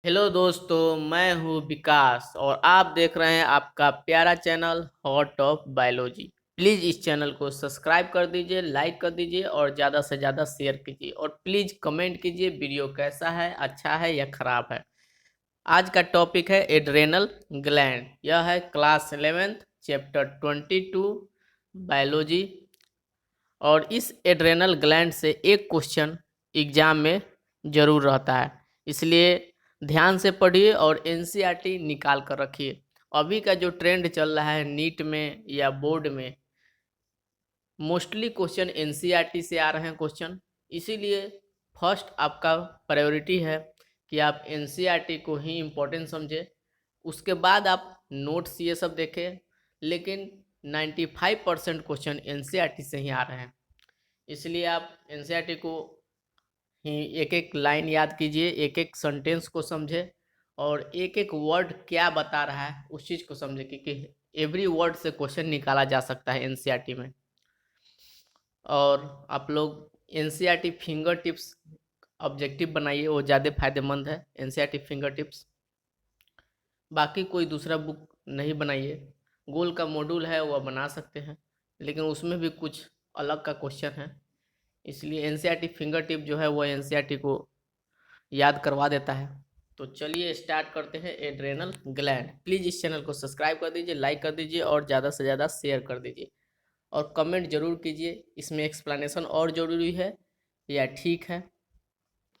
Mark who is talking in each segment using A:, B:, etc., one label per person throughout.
A: Hello दोस्तों, मैं हूँ विकास और आप देख रहे हैं आपका प्यारा channel hot of biology. Please इस चैनल को सब्सक्राइब कर दीजिए, लाइक कर दीजिए और ज़्यादा से ज़्यादा शेयर कीजिए और प्लीज़ कमेंट कीजिए वीडियो कैसा है, अच्छा है या ख़राब है। आज का टॉपिक है एड्रेनल ग्लैंड। यह है क्लास 11th चैप्टर 22 बायोलॉजी। और इस एड्रेनल ग्लैंड से एक क्वेश्चन एग्जाम में ज़रूर रहता है, इसलिए ध्यान से पढ़िए और एनसीईआरटी निकाल कर रखिए। अभी का जो ट्रेंड चल रहा है नीट में या बोर्ड में, मोस्टली क्वेश्चन एनसीईआरटी से आ रहे हैं क्वेश्चन, इसीलिए फर्स्ट आपका प्रायोरिटी है कि आप एनसीईआरटी को ही इम्पोर्टेंट समझें। उसके बाद आप नोट्स ये सब देखें, लेकिन 95% क्वेश्चन एनसीईआरटी से ही आ रहे हैं, इसलिए आप एनसीईआरटी को ही एक एक लाइन याद कीजिए, एक एक सेंटेंस को समझे और एक एक वर्ड क्या बता रहा है उस चीज़ को समझे, क्योंकि एवरी वर्ड से क्वेश्चन निकाला जा सकता है एनसीईआरटी में। और आप लोग एनसीईआरटी फिंगर टिप्स ऑब्जेक्टिव बनाइए, वो ज़्यादा फायदेमंद है एनसीईआरटी फिंगर टिप्स। बाकी कोई दूसरा बुक नहीं बनाइए। गोल का मॉड्यूल है वह बना सकते हैं, लेकिन उसमें भी कुछ अलग का क्वेश्चन है, इसलिए एनसीईआरटी फिंगर टिप जो है वो एनसीईआरटी को याद करवा देता है। तो चलिए स्टार्ट करते हैं एड्रेनल ग्लैंड। प्लीज़ इस चैनल को सब्सक्राइब कर दीजिए, लाइक कर दीजिए और ज़्यादा से ज़्यादा शेयर कर दीजिए और कमेंट जरूर कीजिए इसमें एक्सप्लेनेशन और ज़रूरी है या ठीक है।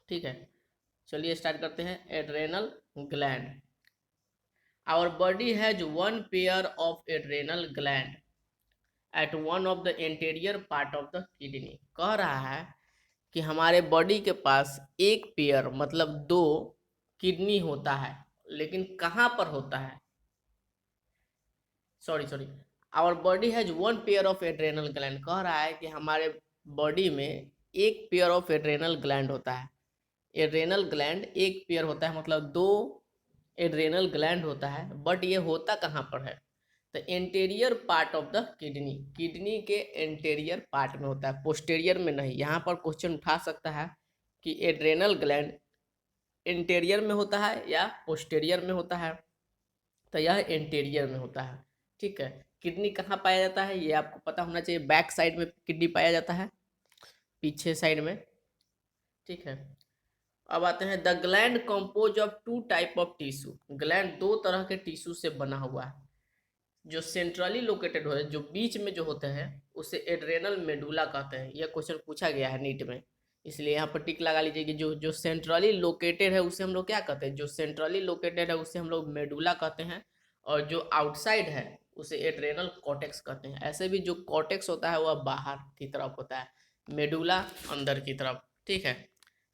A: ठीक है, चलिए स्टार्ट करते हैं adrenal gland. Our body has one pair of adrenal gland at one of the interior part of the kidney. कह रहा है कि हमारे बॉडी के पास एक पेयर मतलब दो किडनी होता है, लेकिन कहाँ पर होता है? Sorry, our body has one pair of adrenal gland. कह रहा है कि हमारे बॉडी में एक पेयर ऑफ एड्रेनल ग्लैंड होता है। एड्रेनल ग्लैंड एक पेयर होता है, मतलब दो एड्रेनल ग्लैंड होता है, बट ये होता कहाँ पर है? तो interior part of the kidney, kidney के इंटीरियर पार्ट में होता है, पोस्टेरियर में नहीं। यहाँ पर क्वेश्चन उठा सकता है कि एड्रेनल ग्लैंड इंटीरियर में होता है या पोस्टेरियर में होता है, तो यह इंटीरियर में होता है। ठीक है, किडनी कहाँ पाया जाता है ये आपको पता होना चाहिए। बैक साइड में किडनी पाया जाता है, पीछे साइड में। ठीक है, अब आते हैं the gland compose of two type of tissue. Gland दो तरह के टिश्यू से बना हुआ है। जो सेंट्रली लोकेटेड हो, जो बीच में जो होते हैं उसे एड्रेनल मेडुला कहते हैं। यह क्वेश्चन पूछा गया है नीट में, इसलिए यहाँ पर टिक लगा लीजिए कि जो जो सेंट्रली लोकेटेड है उसे हम लोग क्या कहते हैं? जो सेंट्रली लोकेटेड है उसे हम लोग मेडुला कहते हैं, और जो आउटसाइड है उसे एड्रेनल कॉर्टेक्स कहते हैं। ऐसे भी जो कॉर्टेक्स होता है वह बाहर की तरफ होता है, मेडुला अंदर की तरफ। ठीक है,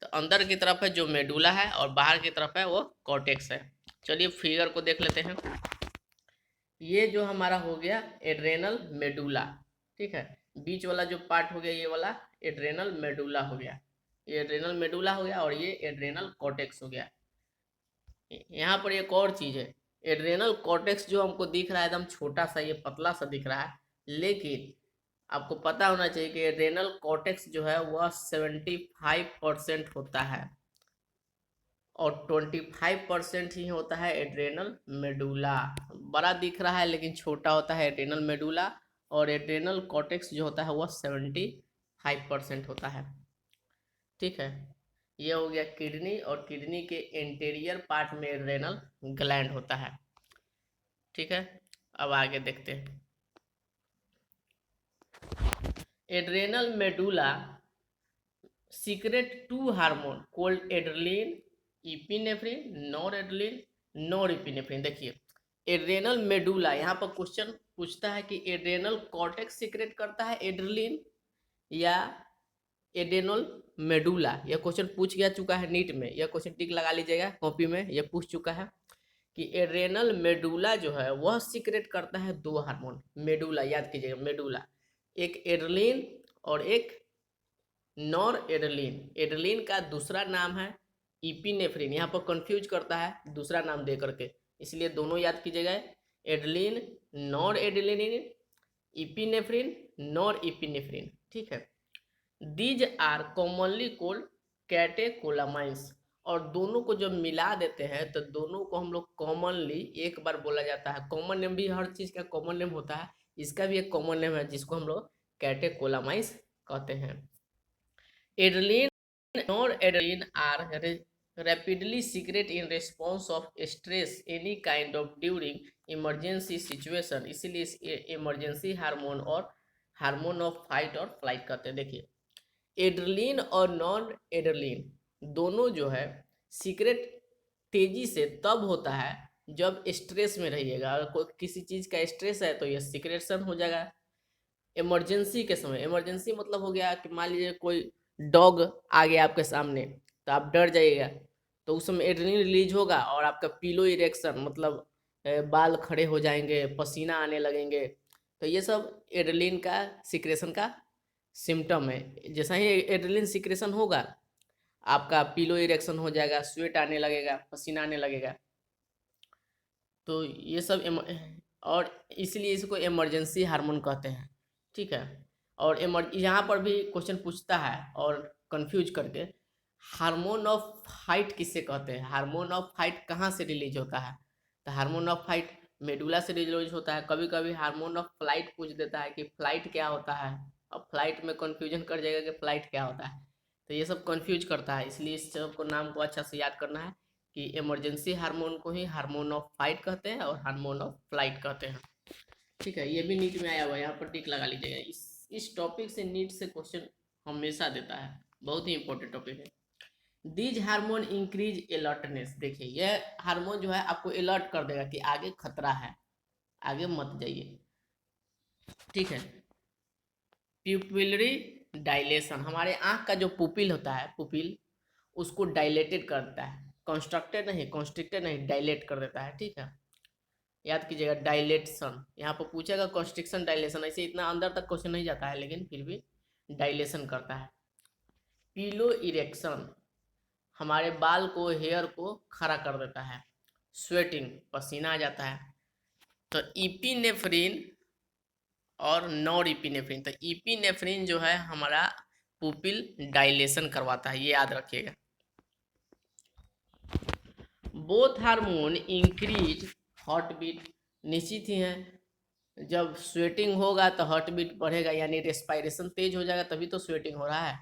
A: तो अंदर की तरफ है जो मेडुला है और बाहर की तरफ है वो कॉर्टेक्स है। चलिए फिगर को देख लेते हैं। ये जो हमारा हो गया एड्रेनल मेडुला। ठीक है, बीच वाला जो पार्ट हो गया ये वाला एड्रेनल मेडुला हो गया, ये एड्रेनल मेडुला हो गया और ये एड्रेनल कॉर्टेक्स हो गया। यहाँ पर एक और चीज़ है, एड्रेनल कॉर्टेक्स जो हमको दिख रहा है एकदम छोटा सा, ये पतला सा दिख रहा है, लेकिन आपको पता होना चाहिए कि एड्रेनल कॉर्टेक्स जो है वह 75% होता है और 25% ही होता है एड्रेनल मेडुला। बड़ा दिख रहा है लेकिन छोटा होता है एड्रेनल मेडुला, और एड्रेनल कॉर्टेक्स जो होता है वह 75% होता है। ठीक है, ये हो गया किडनी, और किडनी के इंटीरियर पार्ट में एड्रेनल ग्लैंड होता है। ठीक है, अब आगे देखते हैं। Adrenal medulla secrete two hormone called adrenaline, epinephrine, nor adrenaline, nor epinephrine. देखिए एड्रेनल मेडुला, यहाँ पर क्वेश्चन पूछता है कि एड्रेनल कॉर्टेक्स सीक्रेट करता है एड्रेलिन या एड्रेनल मेडुला। यह क्वेश्चन पूछ गया चुका है नीट में, यह क्वेश्चन टिक लगा लीजिएगा कॉपी में, यह पूछ चुका है कि एड्रेनल मेडुला जो है वह सीक्रेट करता है दो हार्मोन। मेडुला याद कीजिएगा, मेडुला एक एड्रेलिन और एक नॉर एड्रेलिन। एड्रेलिन का दूसरा नाम है इपिनेफ्रिन, यहाँ पर कंफ्यूज करता है दूसरा नाम दे करके, इसलिए दोनों याद कीजिएगा, adrenaline, nor adrenaline, epinephrine, nor epinephrine. ठीक है, these are commonly called catecholamines, और दोनों को जब मिला देते हैं तो दोनों को हम लोग कॉमनली एक बार बोला जाता है। कॉमन नेम भी हर चीज़ का कॉमन नेम होता है, इसका भी एक कॉमन नेम है जिसको हम लोग कैटेकोलामाइंस कहते हैं। एड्रेलिन और adrenaline are rapidly secret in response of stress any kind of during emergency situation, इसीलिए इस इमरजेंसी हार्मोन और हार्मोन ऑफ फाइट और फ्लाइट कहते हैं। देखिए, एड्रेलिन और नॉन एड्रेलिन दोनों जो है सीक्रेट तेजी से तब होता है जब स्ट्रेस में रहिएगा। अगर कोई किसी चीज़ का स्ट्रेस है तो यह सीक्रेशन हो जाएगा। इमरजेंसी के समय, इमरजेंसी मतलब हो गया कि मान लीजिए कोई डॉग आ गया आपके सामने तो आप डर जाइएगा, तो उस समय एड्रेनलिन रिलीज होगा और आपका पीलो इरेक्शन मतलब बाल खड़े हो जाएंगे, पसीना आने लगेंगे। तो ये सब एड्रेनलिन का सिक्रेशन का सिम्टम है। जैसा ही एड्रेनलिन सिक्रेशन होगा आपका पीलो इरेक्शन हो जाएगा, स्वेट आने लगेगा, पसीना आने लगेगा। तो ये सब और इसलिए इसको इमरजेंसी हार्मोन कहते हैं। ठीक है। और यहाँ पर भी क्वेश्चन पूछता है और कंफ्यूज करके, हार्मोन ऑफ फाइट किससे कहते हैं? हार्मोन ऑफ फाइट कहाँ से रिलीज होता है? तो हार्मोन ऑफ फाइट मेडुला से रिलीज होता है। कभी कभी हार्मोन ऑफ फ्लाइट पूछ देता है कि फ्लाइट क्या होता है। अब फ्लाइट में कंफ्यूजन कर जाएगा कि फ्लाइट क्या होता है, तो ये सब कंफ्यूज करता है। इसलिए इस सब को नाम को अच्छा से याद करना है कि इमरजेंसी हार्मोन को ही हार्मोन ऑफ फाइट कहते हैं और हार्मोन ऑफ फ्लाइट कहते हैं। ठीक है, ये भी नीट में आया हुआ है, यहाँ पर टिक लगा लीजिएगा। इस टॉपिक से नीट से क्वेश्चन हमेशा देता है, बहुत ही इंपॉर्टेंट टॉपिक है। These hormone increase alertness. देखिए, यह हार्मोन जो है आपको अलर्ट कर देगा कि आगे खतरा है, आगे मत जाइए। ठीक है। प्यूपिलरी डायलेशन, हमारे आंख का जो पुपिल होता है, पुपिल उसको डायलेटेड कर देता है, कॉन्स्ट्रक्टेड नहीं, कॉन्स्ट्रिक्टेड नहीं, डायलेट कर देता है। ठीक है, याद कीजिएगा डायलेशन। यहाँ पर पूछेगा कॉन्स्ट्रिक्शन डायलेशन, ऐसे इतना अंदर तक क्वेश्चन नहीं जाता है लेकिन फिर भी डायलेशन करता है। पीलो इरेक्शन, हमारे बाल को, हेयर को खड़ा कर देता है। स्वेटिंग, पसीना आ जाता है। तो इपिनेफ्रिन और नॉर इपिनेफ्रिन, तो इपिनेफ्रिन जो है हमारा पुपिल डायलेशन करवाता है, ये याद रखिएगा। Both hormone increase heart beat, निश्चित ही है, जब स्वेटिंग होगा तो हार्ट बीट बढ़ेगा, यानी रेस्पायरेशन तेज हो जाएगा तभी तो स्वेटिंग हो रहा है,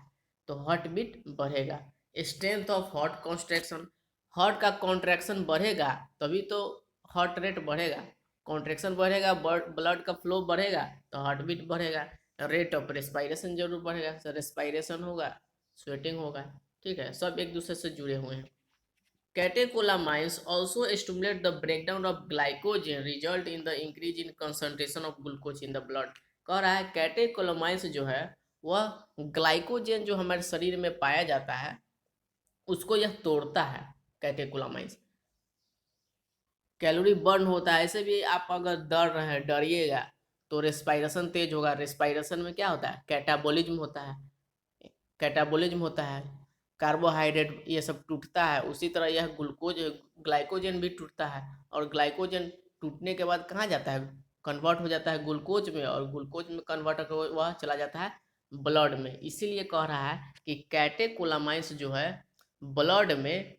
A: तो हार्ट बीट बढ़ेगा। Strength of heart contraction, heart का कॉन्ट्रैक्शन बढ़ेगा तभी तो हार्ट रेट बढ़ेगा। कॉन्ट्रैक्शन बढ़ेगा, ब्लड का फ्लो बढ़ेगा तो हार्ट बीट बढ़ेगा। रेट ऑफ रेस्पायरेशन जरूर बढ़ेगा, तो रेस्पायरेशन होगा, स्वेटिंग होगा। ठीक है, सब एक दूसरे से जुड़े हुए हैं। Catecholamines also stimulate the breakdown of glycogen, result in the increase in concentration of glucose in the blood। कह रहा है कैटेकोलामाइंस जो है वह ग्लाइकोजन जो हमारे शरीर में पाया जाता है उसको यह तोड़ता है। कैटेकोलामाइंस कैलोरी बर्न होता है। ऐसे भी आप अगर डर रहे हैं, डरिएगा तो रेस्पायरेशन तेज होगा। रेस्पायरेशन में क्या होता है? कैटाबोलिज्म होता है, कैटाबोलिज्म होता है, कार्बोहाइड्रेट ये सब टूटता है। उसी तरह यह ग्लूकोज, ग्लाइकोजन भी टूटता है, और ग्लाइकोजन टूटने के बाद कहाँ जाता है? कन्वर्ट हो जाता है ग्लूकोज में, और ग्लूकोज में कन्वर्ट होकर वह चला जाता है ब्लड में। इसीलिए कह रहा है कि कैटेकोलामाइंस जो है ब्लड में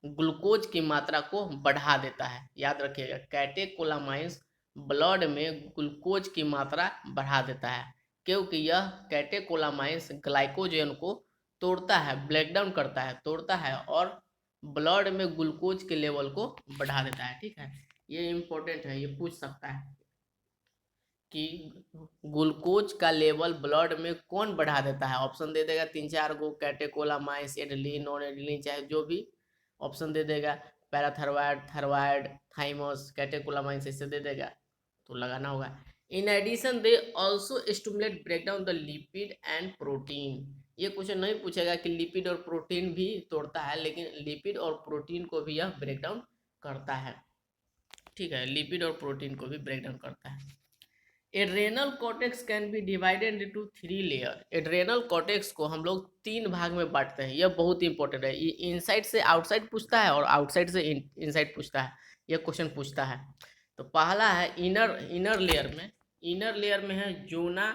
A: ग्लूकोज की मात्रा को बढ़ा देता है। याद रखिएगा, कैटेकोलामाइंस ब्लड में ग्लूकोज की मात्रा बढ़ा देता है, क्योंकि यह कैटेकोलामाइंस ग्लाइकोजन को तोड़ता है, ब्रेक डाउन करता है, तोड़ता है और ब्लड में ग्लूकोज के लेवल को बढ़ा देता है। ठीक है, ये इंपॉर्टेंट है, ये पूछ सकता है कि ग्लूकोज का लेवल ब्लड में कौन बढ़ा देता है। ऑप्शन दे देगा 3-4 गो, कैटेकोलामाइंस, एड्रेलिन, नॉन एड्रेलिन, चाहे जो भी ऑप्शन दे देगा, पैराथर्वाइड, थायराइड, थाइमस, कैटेकोलामाइंस ऐसे दे देगा, तो लगाना होगा। In addition they also stimulate break down the lipid and protein. ये क्वेश्चन नहीं पूछेगा कि लिपिड और प्रोटीन भी तोड़ता है, लेकिन लिपिड और प्रोटीन को भी यह ब्रेक डाउन करता है। ठीक है, लिपिड और प्रोटीन को भी ब्रेक डाउन करता है। Adrenal cortex can be divided into 3 layer. Adrenal cortex को हम लोग 3 भाग में बांटते हैं, यह बहुत इंपॉर्टेंट है। ये इनसाइड से आउटसाइड पूछता है और आउटसाइड से इनसाइड पूछता है, यह क्वेश्चन पूछता है। तो पहला है इनर लेयर में, इनर लेयर में है जोना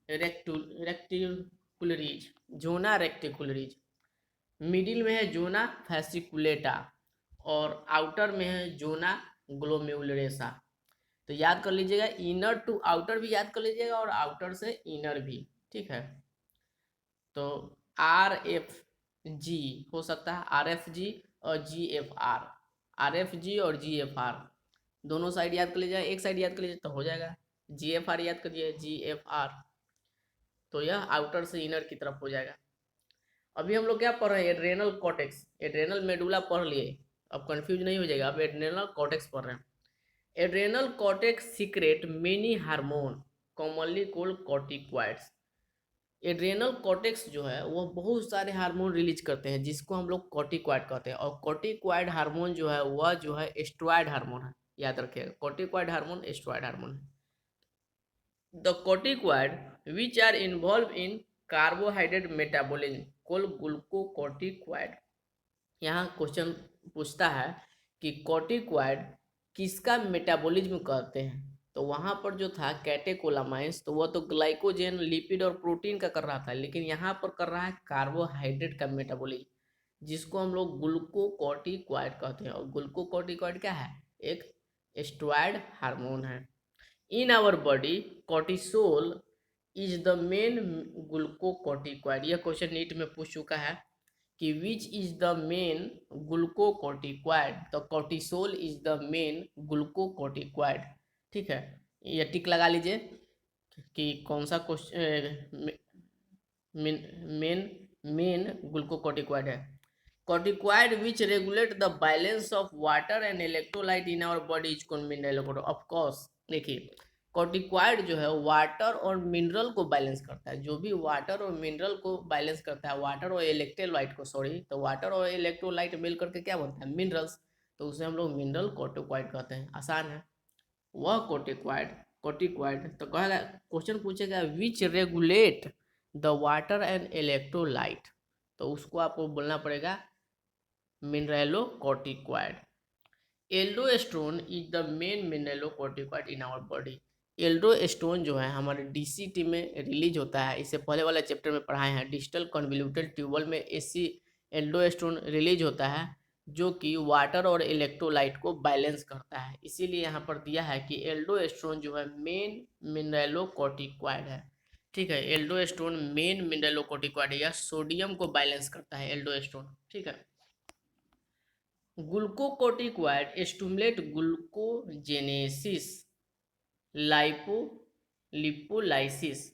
A: रेक्टिकुलरीज, जोना रेक्टिकुलरीज। मिडिल में है जोना फैसिकुलेटा और आउटर में है जोना ग्लोमेरुलसा। तो याद कर लीजिएगा, इनर टू आउटर भी याद कर लीजिएगा और आउटर से इनर भी, ठीक है। तो आर एफ जी हो सकता है, आर एफ जी और G F R, R F G और जी एफ आर दोनों साइड याद कर लीजिएगा, एक साइड याद कर लीजिए तो हो जाएगा। जी एफ आर याद करिए, जी एफ आर, तो यह आउटर से इनर की तरफ हो जाएगा। अभी हम लोग क्या पढ़ रहे हैं, एड्रेनल कॉर्टेक्स, एड्रेनल मेडुला पढ़ लिए, अब कंफ्यूज नहीं हो जाएगा, अब एड्रेनल कॉर्टेक्स पढ़ रहे हैं। Adrenal cortex secret many hormone commonly called corticoids. Adrenal cortex जो है वह बहुत सारे हार्मोन रिलीज करते हैं जिसको हम लोग कॉर्टिकॉइड कहते हैं, और कॉर्टिकॉइड हार्मोन जो है वह जो है एस्ट्रॉयड हार्मोन है, याद रखिएगा, कॉर्टिकॉइड हार्मोन एस्ट्रॉयड हार्मोन है। The corticoid which are involved in carbohydrate metabolism called glucocorticoid। यहाँ क्वेश्चन पूछता है कि कॉर्टिकॉइड किसका मेटाबॉलिज्म कहते हैं, तो वहाँ पर जो था कैटेकोलामाइंस, तो वह तो ग्लाइकोजन लिपिड और प्रोटीन का कर रहा था, लेकिन यहाँ पर कर रहा है कार्बोहाइड्रेट का मेटाबॉलिज्म, जिसको हम लोग ग्लूकोकॉर्टिकॉइड कहते हैं। और ग्लूकोकॉर्टिकॉइड क्या है, एक स्टेरॉयड हार्मोन है। In our body, cortisol is the main glucocorticoid। यह क्वेश्चन नीट में पूछ चुका है कि which is the main glucocorticoid, तो cortisol is the main glucocorticoid, ठीक है। ये टिक लगा लीजिए कि कौन सा क्वेश्चन मेन मेन ग्लूकोकॉर्टिकॉइड है। corticoid which regulate the balance of water and electrolyte in our body is called mineral। of course देखिए, कॉर्टिकॉइड जो है वाटर और मिनरल को बैलेंस करता है, जो भी वाटर और मिनरल को बैलेंस करता है, वाटर और इलेक्ट्रोलाइट को, सॉरी, तो वाटर और इलेक्ट्रोलाइट मिल करके क्या बनता है, मिनरल्स, तो उसे हम लोग मिनरल कॉर्टिकॉइड कहते हैं, आसान है। वह कॉर्टिकॉइड कॉर्टिकॉइड तो कहेगा, क्वेश्चन पूछेगा which regulate the water and electrolyte, तो उसको आपको बोलना पड़ेगा mineralocorticoid. Aldosterone is the main mineralocorticoid in our body. Aldosterone जो है हमारे डीसीटी में रिलीज होता है, इससे पहले वाले चैप्टर में पढ़ाए हैं, डिस्टल कन्वोल्यूटेड ट्यूबल में एसी एल्डोस्टेरोन रिलीज होता है, जो कि वाटर और इलेक्ट्रोलाइट को बैलेंस करता है। इसीलिए यहाँ पर दिया है कि एल्डोस्टेरोन जो है मेन मिनरलोकॉर्टिकॉइड है, ठीक है। एल्डोस्टेरोन मेन मिनरलोकॉर्टिकॉइड है, यह सोडियम को बैलेंस करता है एल्डोस्टेरोन, ठीक है। Glucocorticoid stimulate glucogenesis, lipo lipolysis,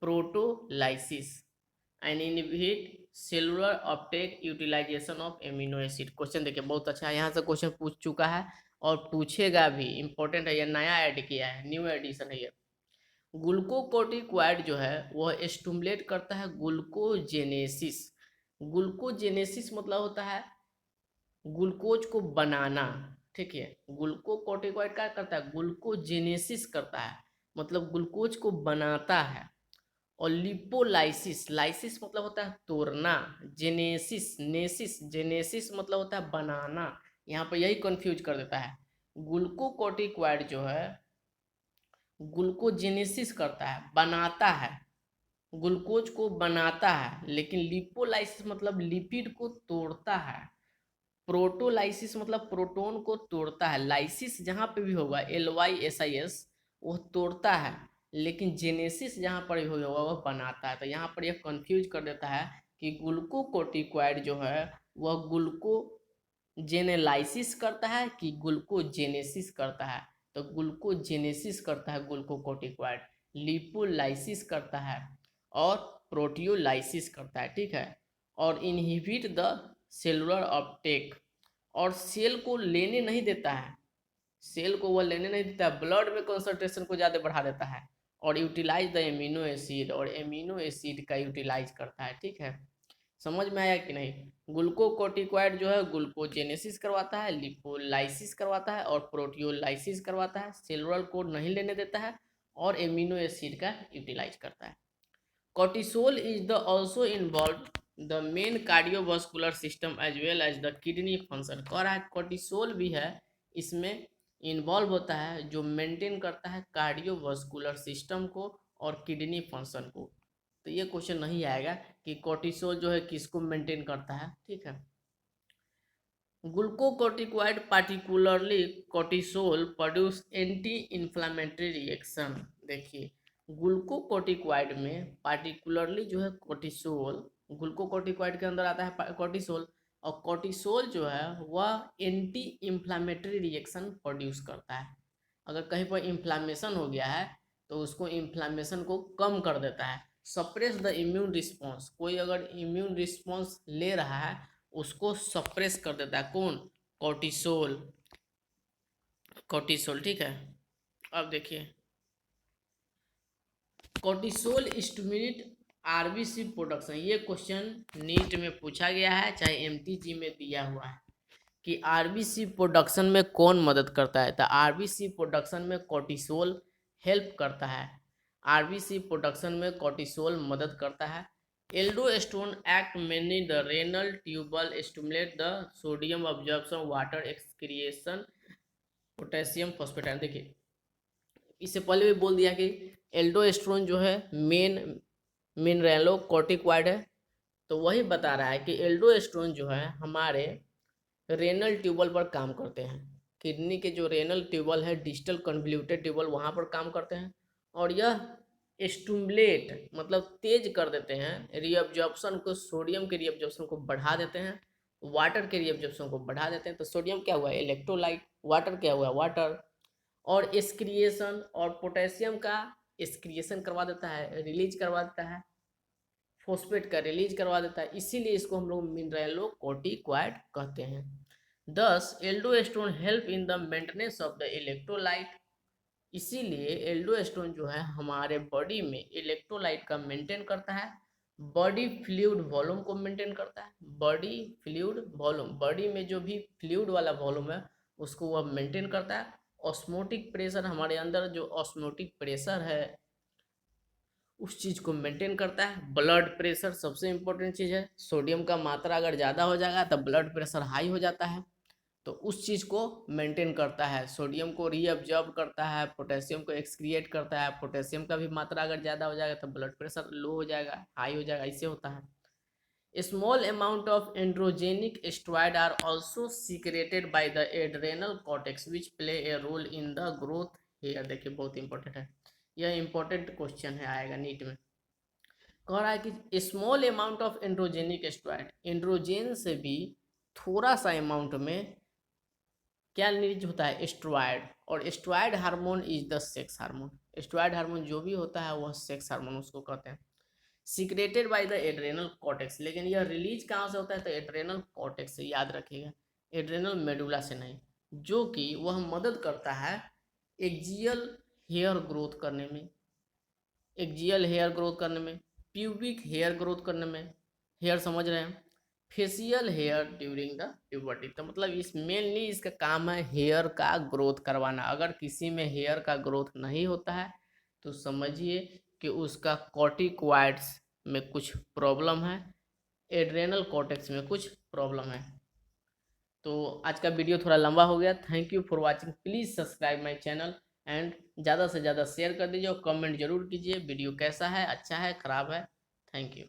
A: proteolysis and inhibit cellular uptake utilization of amino acid. Question देखिए बहुत अच्छा है, यहाँ से क्वेश्चन पूछ चुका है और पूछेगा भी, इंपॉर्टेंट है, यह नया ऐड किया है, न्यू एडिशन है ये। ग्लूकोकॉर्टिकॉइड जो है वह स्टिमुलेट करता है ग्लूकोजेनेसिस। ग्लूकोजेनेसिस मतलब होता है ग्लूकोज को बनाना, ठीक है। ग्लूकोकॉर्टिकॉइड क्या करता है, ग्लूकोजेनेसिस करता है, मतलब ग्लूकोज को बनाता है। और लिपोलाइसिस, लाइसिस मतलब होता है तोड़ना, जेनेसिस नेसिस जेनेसिस मतलब होता है बनाना, यहाँ पर यही कंफ्यूज कर देता है। ग्लूकोकॉर्टिकॉइड जो है ग्लूकोजेनेसिस करता है, बनाता है, ग्लूकोज को बनाता है, लेकिन लिपोलाइसिस मतलब लिपिड को तोड़ता है। प्रोटोलाइसिस मतलब प्रोटोन को तोड़ता है, लाइसिस जहाँ पे भी होगा LYSIS वो तोड़ता है, लेकिन जेनेसिस जहाँ पर भी होगा वह बनाता है। तो यहाँ पर यह कंफ्यूज कर देता है कि ग्लूकोकॉर्टिकॉइड जो है वह ग्लूकोजेनेलाइसिस करता है कि ग्लूकोजेनेसिस करता है, तो ग्लूकोजेनेसिस करता है ग्लूकोकॉर्टिकॉइड, लिपोलाइसिस करता है और प्रोटियोलाइसिस करता है, ठीक है। और इनहिबिट द सेलुलर अपटेक, और सेल को लेने नहीं देता है, सेल को वह लेने नहीं देता है, ब्लड में कंसंट्रेशन को ज़्यादा बढ़ा देता है, और यूटिलाइज द एमिनो एसिड, और एमिनो एसिड का यूटिलाइज करता है, ठीक है। समझ में आया कि नहीं। ग्लूकोकॉर्टिकॉइड जो है ग्लूकोजेनेसिस करवाता है, लिपोलाइसिस करवाता है और प्रोटियोलाइसिस करवाता है, सेलुलर को नहीं लेने देता है और एमिनो एसिड का यूटिलाइज करता है। Cortisol is the also involved the main cardiovascular system as well as the kidney function। कह रहा है cortisol भी है इसमें इन्वॉल्व होता है, जो मेंटेन करता है कार्डियोवास्कुलर सिस्टम को और किडनी फंक्शन को। तो ये क्वेश्चन नहीं आएगा कि कोर्टिसोल जो है किसको मेंटेन करता है, ठीक है। Glucocorticoid particularly cortisol produce anti inflammatory reaction. देखिए ग्लूकोकोर्टिकोइड में पार्टिकुलरली जो है कोर्टिसोल, ग्लूकोकोर्टिकोइड के अंदर आता है कोर्टिसोल, और कोर्टिसोल जो है वह एंटी इन्फ्लामेटरी रिएक्शन प्रोड्यूस करता है। अगर कहीं पर इन्फ्लामेशन हो गया है तो उसको इन्फ्लामेशन को कम कर देता है। सप्रेस द इम्यून रिस्पॉन्स, कोई अगर इम्यून रिस्पॉन्स ले रहा है उसको सप्रेस कर देता है, कौन? कोर्टिसोल, कोर्टिसोल, ठीक है। अब देखिए कोर्टिसोल स्टिमुलेट आरबीसी प्रोडक्शन, ये क्वेश्चन नीट में पूछा गया है, चाहे एमटीजी में दिया हुआ है कि आरबीसी प्रोडक्शन में कौन मदद करता है। तो आरबीसी प्रोडक्शन में कोर्टिसोल हेल्प करता है, आरबीसी प्रोडक्शन में कोर्टिसोल मदद करता है। Aldosterone act mainly the renal tubule, stimulate the sodium absorption, water excretion, potassium phosphate. देखिए इससे पहले भी बोल दिया कि एल्डोस्टेरोन जो है मेन मिनरेलोकॉर्टिकॉइड है, तो वही बता रहा है कि एल्डोस्टेरोन जो है हमारे रेनल ट्यूबल पर काम करते हैं। किडनी के जो रेनल ट्यूबल है, डिस्टल कन्वल्यूटेड ट्यूबल, वहाँ पर काम करते हैं, और यह स्टिमुलेट मतलब तेज कर देते हैं रीअब्जॉर्प्शन को, सोडियम के रीअब्जॉर्प्शन को बढ़ा देते हैं, वाटर के रीअब्जॉर्प्शन को बढ़ा देते हैं। तो सोडियम क्या हुआ? इलेक्ट्रोलाइट। वाटर क्या हुआ? वाटर। और एक्सक्रिएशन और पोटेशियम का एक्सक्रिएशन करवा देता है, रिलीज करवा देता है, फॉस्फेट का रिलीज करवा देता है, इसीलिए इसको हम लोग मिनरेलोकॉर्टिकॉइड कहते हैं। दस aldosterone help in the maintenance of the electrolyte, इसीलिए एल्डोस्टेरोन जो है हमारे बॉडी में इलेक्ट्रोलाइट का मेंटेन करता है, बॉडी फ्लूइड वॉल्यूम को मेंटेन करता है। बॉडी फ्लूइड वॉल्यूम, बॉडी में जो भी फ्लूइड वाला वॉल्यूम है उसको वह मेंटेन करता है। ऑस्मोटिक प्रेशर, हमारे अंदर जो ऑस्मोटिक प्रेशर है उस चीज़ को मेंटेन करता है। ब्लड प्रेशर सबसे इम्पोर्टेंट चीज़ है, सोडियम का मात्रा अगर ज़्यादा हो जाएगा तो ब्लड प्रेशर हाई हो जाता है, तो उस चीज़ को मेंटेन करता है। सोडियम को रीअब्जॉर्ब करता है, पोटेशियम को एक्सक्रिएट करता है, पोटेशियम का भी मात्रा अगर ज़्यादा हो जाएगा तो ब्लड प्रेशर लो हो जाएगा, हाई हो जाएगा, इससे होता है। Small amount of androgenic steroid are also secreted by the adrenal cortex which play a role in the growth hair. देखिए बहुत इंपॉर्टेंट है, यह इंपॉर्टेंट क्वेश्चन है, आएगा नीट में। कह रहा है कि small amount of androgenic steroid, androgen से भी थोड़ा सा अमाउंट में क्या रिलीज होता है? स्टेरॉइड। और steroid hormone is the sex hormone, steroid hormone जो भी होता है वह सेक्स हार्मोन उसको कहते हैं। Secreted by the adrenal cortex, लेकिन यह रिलीज कहाँ से होता है? तो एड्रेनल कॉर्टेक्स से, याद रखिएगा, एड्रेनल मेडुला से नहीं, जो कि वह मदद करता है एक्जियल हेयर ग्रोथ करने में, एक्जियल हेयर ग्रोथ करने में, प्यूबिक हेयर ग्रोथ करने में, हेयर समझ रहे हैं, facial hair during the puberty. तो मतलब इस मेनली इसका काम है हेयर का ग्रोथ करवाना। अगर किसी में हेयर का ग्रोथ नहीं होता है तो समझिए कि उसका कॉर्टिकॉइड्स में कुछ प्रॉब्लम है, एड्रेनल कॉर्टेक्स में कुछ प्रॉब्लम है। तो आज का वीडियो थोड़ा लंबा हो गया। Thank you for watching, please subscribe my channel and ज़्यादा से ज़्यादा शेयर कर दीजिए और कमेंट जरूर कीजिए वीडियो कैसा है, अच्छा है, ख़राब है। Thank you.